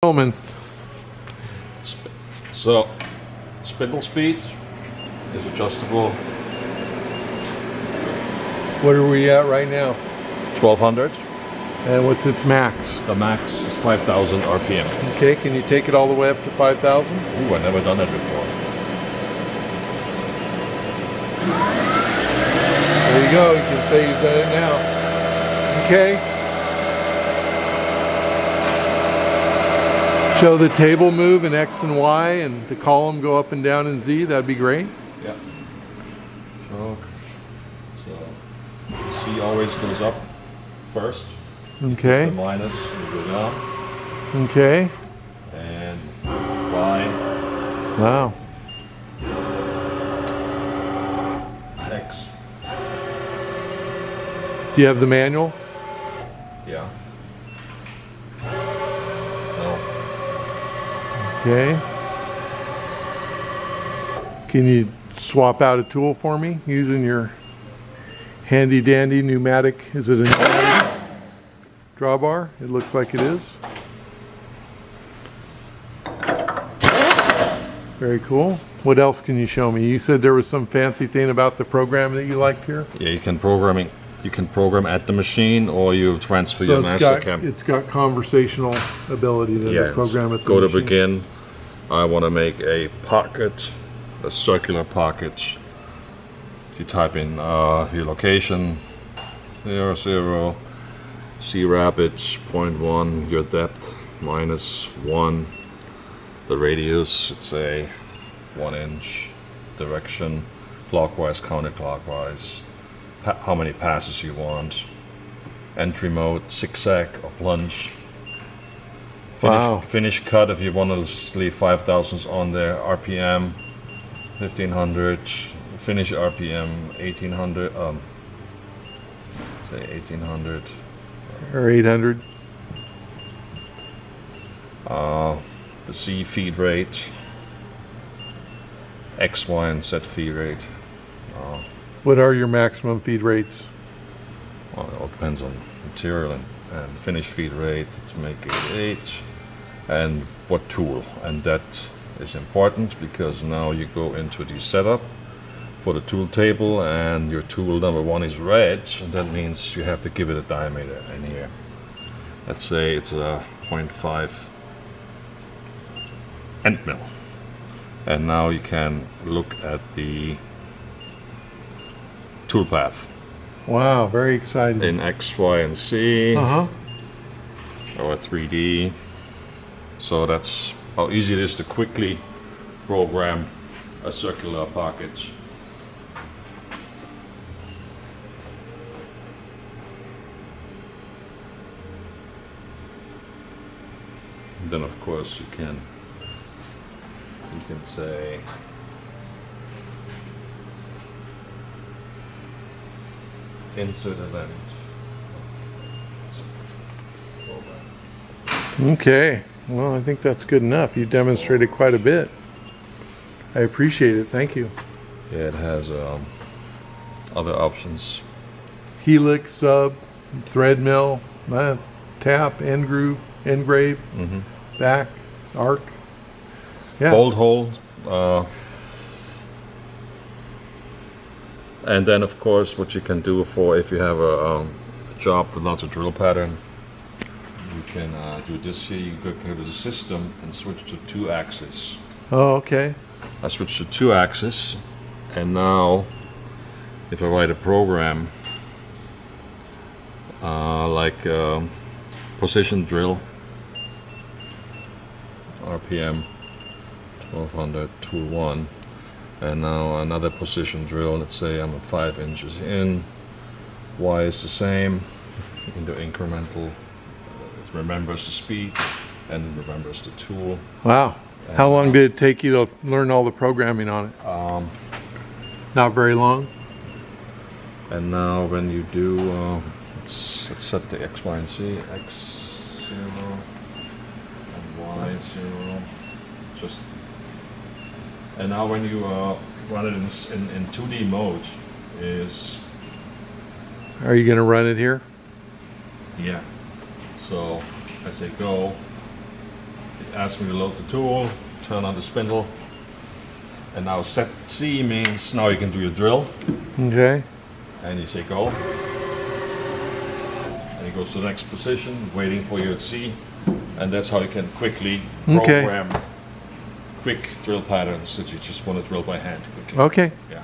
Gentlemen. So, spindle speed is adjustable. What are we at right now? 1200. And what's its max? The max is 5000 RPM. Okay, can you take it all the way up to 5,000? Ooh, I've never done that before. There you go, you can say you've done it now. Okay. Show the table move in X and Y and the column go up and down in Z, that'd be great. Yeah. So C always goes up first. Okay. The minus and go down. Okay. And Y. Wow. X. Do you have the manual? Yeah. Okay. Can you swap out a tool for me using your handy dandy pneumatic? Is it a pneumatic drawbar? It looks like it is. Very cool. What else can you show me? You said there was some fancy thing about the program that you liked here? Yeah, you can program at the machine, or you transfer your Mastercam. It's got conversational ability to program at the go machine. to begin. I want to make a pocket, a circular pocket. You type in your location, 00, C rapid, 0.1, your depth, -1, the radius, it's a 1 inch, direction, clockwise, counterclockwise, how many passes you want, entry mode, zigzag or plunge. Finish cut if you want to leave 5,000s on there, RPM 1500, finish RPM 1800, say 1800 or 800. The C feed rate, X, Y, and Z feed rate. What are your maximum feed rates? Well, it all depends on material and finish feed rate. Let's make it 8. And what tool, and that is important because now you go into the setup for the tool table and your tool number 1 is red, and that means you have to give it a diameter in here. Let's say it's a 0.5 end mill, and now you can look at the tool path. Wow, very exciting. In X, Y, and Z, or 3D. So that's how easy it is to quickly program a circular pocket. And then of course you can say insert event. Okay. Well, I think that's good enough. You demonstrated quite a bit. I appreciate it. Thank you. Yeah, it has other options. Helix, sub, thread mill, tap, end groove, engrave, back, arc. Yeah. Bolt hole. And then, of course, what you can do if you have a job with lots of drill pattern, you can do this here. You go to the system and switch to 2 axis. Oh, okay. I switch to 2 axis, and now if I write a program like position drill, RPM 1200, tool 1, and now another position drill. Let's say I'm at 5 inches in. Y is the same. Into incremental. It remembers the speed and it remembers the tool. Wow. And how long did it take you to learn all the programming on it? Not very long. And now when you do, let's set the X, Y, and Z. X 0 and Y 0. And now when you run it in 2D mode, is Are you going to run it here? Yeah. So I say go, asks me to load the tool, turn on the spindle, and now set C means now you can do your drill, Okay. and you say go. And it goes to the next position, waiting for you at C, and that's how you can quickly Okay. program quick drill patterns that you just want to drill by hand quickly. Okay. Yeah.